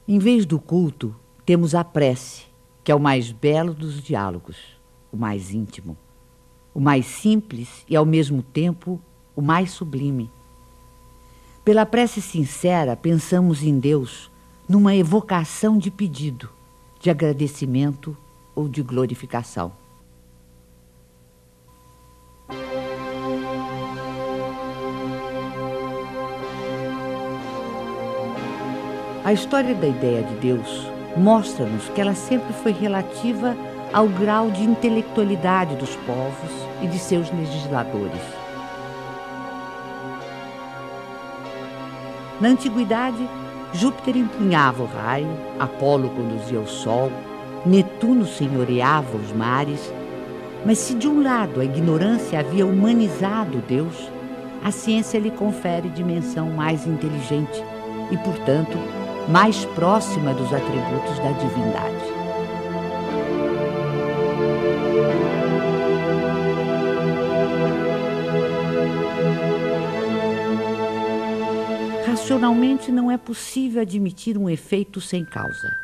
Em vez do culto, temos a prece, que é o mais belo dos diálogos, o mais íntimo, o mais simples e, ao mesmo tempo, o mais sublime. Pela prece sincera, pensamos em Deus numa evocação de pedido, de agradecimento ou de glorificação. A história da ideia de Deus mostra-nos que ela sempre foi relativa ao grau de intelectualidade dos povos e de seus legisladores. Na antiguidade, Júpiter empunhava o raio, Apolo conduzia o sol, Netuno senhoreava os mares. Mas se de um lado a ignorância havia humanizado Deus, a ciência lhe confere dimensão mais inteligente e, portanto, mais próxima dos atributos da divindade. Racionalmente não é possível admitir um efeito sem causa.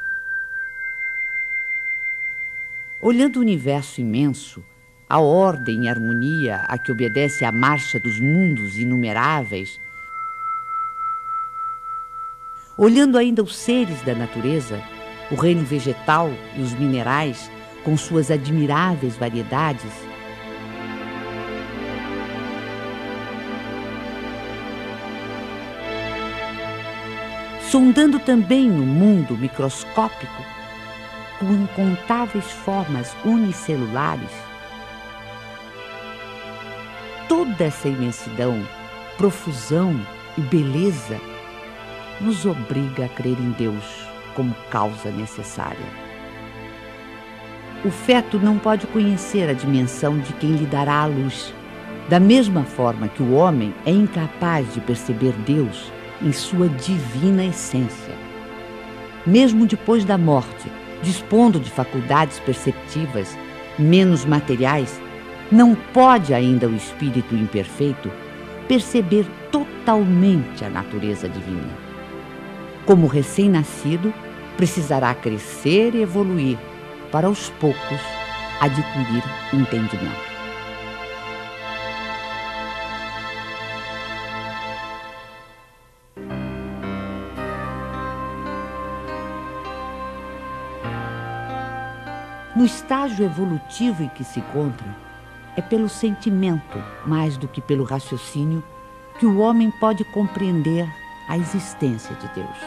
Olhando o universo imenso, a ordem e harmonia a que obedece a marcha dos mundos inumeráveis, olhando ainda os seres da natureza, o reino vegetal e os minerais, com suas admiráveis variedades, sondando também o mundo microscópico, com incontáveis formas unicelulares, toda essa imensidão, profusão e beleza nos obriga a crer em Deus como causa necessária. O feto não pode conhecer a dimensão de quem lhe dará a luz, da mesma forma que o homem é incapaz de perceber Deus em sua divina essência. Mesmo depois da morte, dispondo de faculdades perceptivas menos materiais, não pode ainda o espírito imperfeito perceber totalmente a natureza divina. Como recém-nascido, precisará crescer e evoluir para, aos poucos, adquirir entendimento. No estágio evolutivo em que se encontra, é pelo sentimento, mais do que pelo raciocínio, que o homem pode compreender a existência de Deus.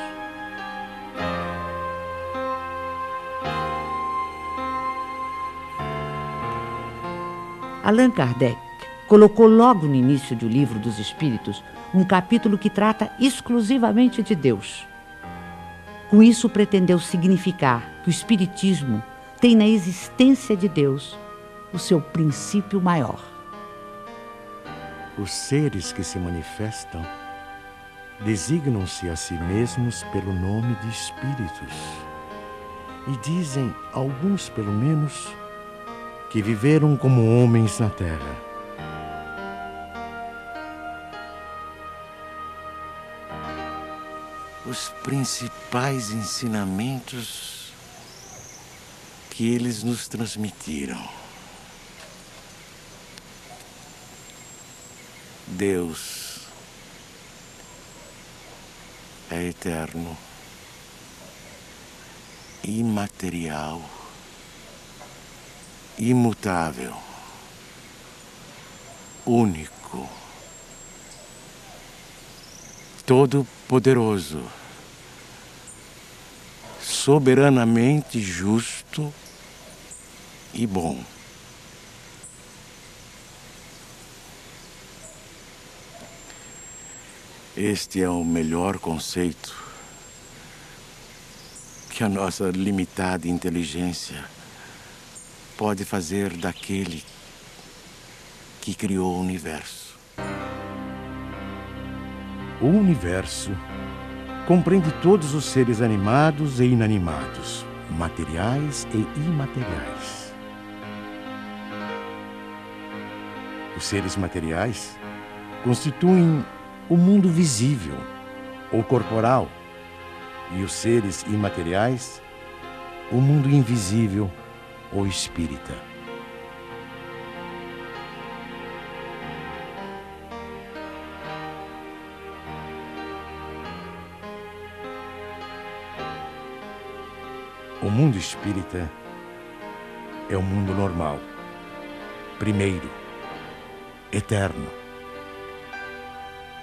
Allan Kardec colocou logo no início do Livro dos Espíritos um capítulo que trata exclusivamente de Deus. Com isso, pretendeu significar que o Espiritismo tem na existência de Deus o seu princípio maior. Os seres que se manifestam designam-se a si mesmos pelo nome de espíritos e dizem, alguns pelo menos, que viveram como homens na terra. Os principais ensinamentos que eles nos transmitiram. Deus é eterno, imaterial, imutável, único, todo-poderoso, soberanamente justo e bom. Este é o melhor conceito que a nossa limitada inteligência pode fazer daquele que criou o universo. O universo compreende todos os seres animados e inanimados, materiais e imateriais. Os seres materiais constituem o mundo visível ou corporal, e os seres imateriais, o mundo invisível ou espírita. O mundo espírita é o mundo normal, primeiro, eterno.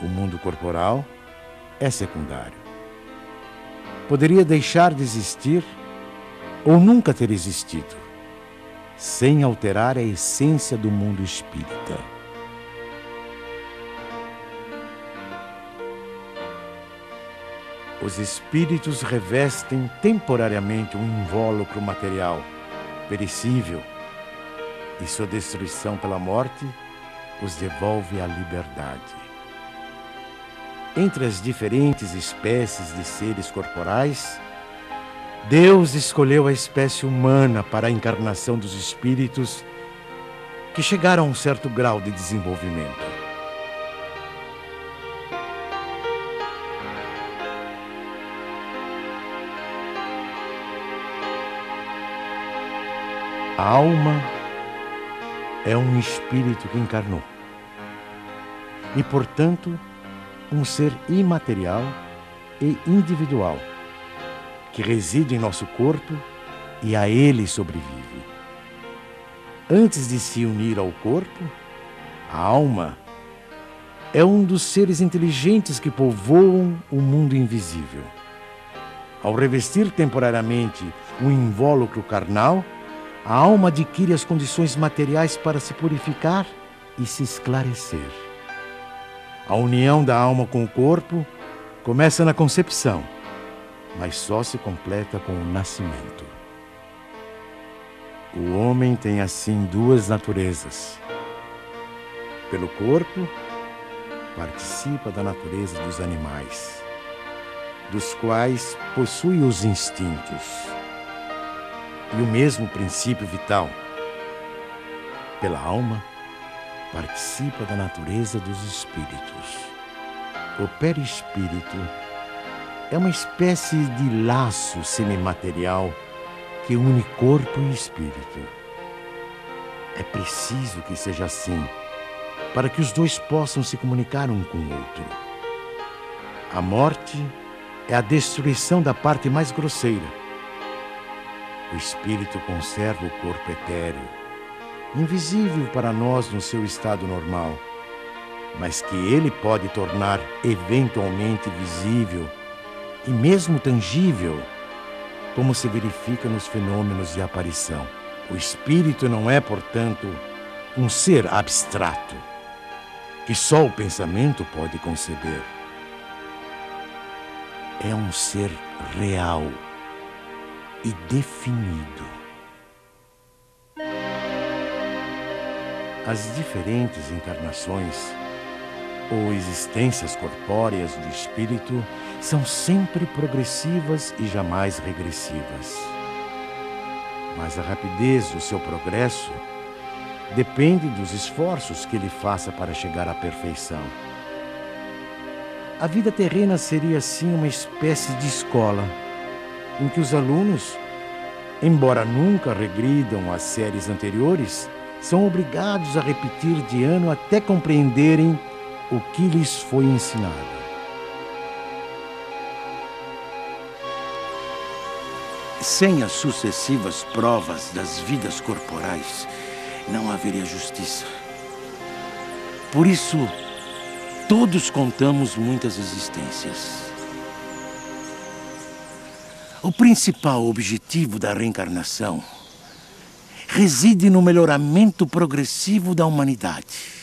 O mundo corporal é secundário. Poderia deixar de existir ou nunca ter existido, sem alterar a essência do mundo espírita. Os espíritos revestem temporariamente um invólucro material, perecível, e sua destruição pela morte os devolve à liberdade. Entre as diferentes espécies de seres corporais, Deus escolheu a espécie humana para a encarnação dos espíritos que chegaram a um certo grau de desenvolvimento. A alma é um espírito que encarnou e, portanto, um ser imaterial e individual que reside em nosso corpo e a ele sobrevive. Antes de se unir ao corpo, a alma é um dos seres inteligentes que povoam o mundo invisível. Ao revestir temporariamente um invólucro carnal, a alma adquire as condições materiais para se purificar e se esclarecer. A união da alma com o corpo começa na concepção, mas só se completa com o nascimento. O homem tem assim duas naturezas. Pelo corpo, participa da natureza dos animais, dos quais possui os instintos e o mesmo princípio vital. Pela alma, participa da natureza dos espíritos. O perispírito é uma espécie de laço semimaterial que une corpo e espírito. É preciso que seja assim, para que os dois possam se comunicar um com o outro. A morte é a destruição da parte mais grosseira. O espírito conserva o corpo etéreo, invisível para nós no seu estado normal, mas que ele pode tornar eventualmente visível e mesmo tangível, como se verifica nos fenômenos de aparição. O espírito não é, portanto, um ser abstrato, que só o pensamento pode conceber. É um ser real e definido. As diferentes encarnações ou existências corpóreas do espírito são sempre progressivas e jamais regressivas. Mas a rapidez do seu progresso depende dos esforços que ele faça para chegar à perfeição. A vida terrena seria assim uma espécie de escola, em que os alunos, embora nunca regridam às séries anteriores, são obrigados a repetir de ano até compreenderem o que lhes foi ensinado. Sem as sucessivas provas das vidas corporais, não haveria justiça. Por isso, todos contamos muitas existências. O principal objetivo da reencarnação reside no melhoramento progressivo da humanidade.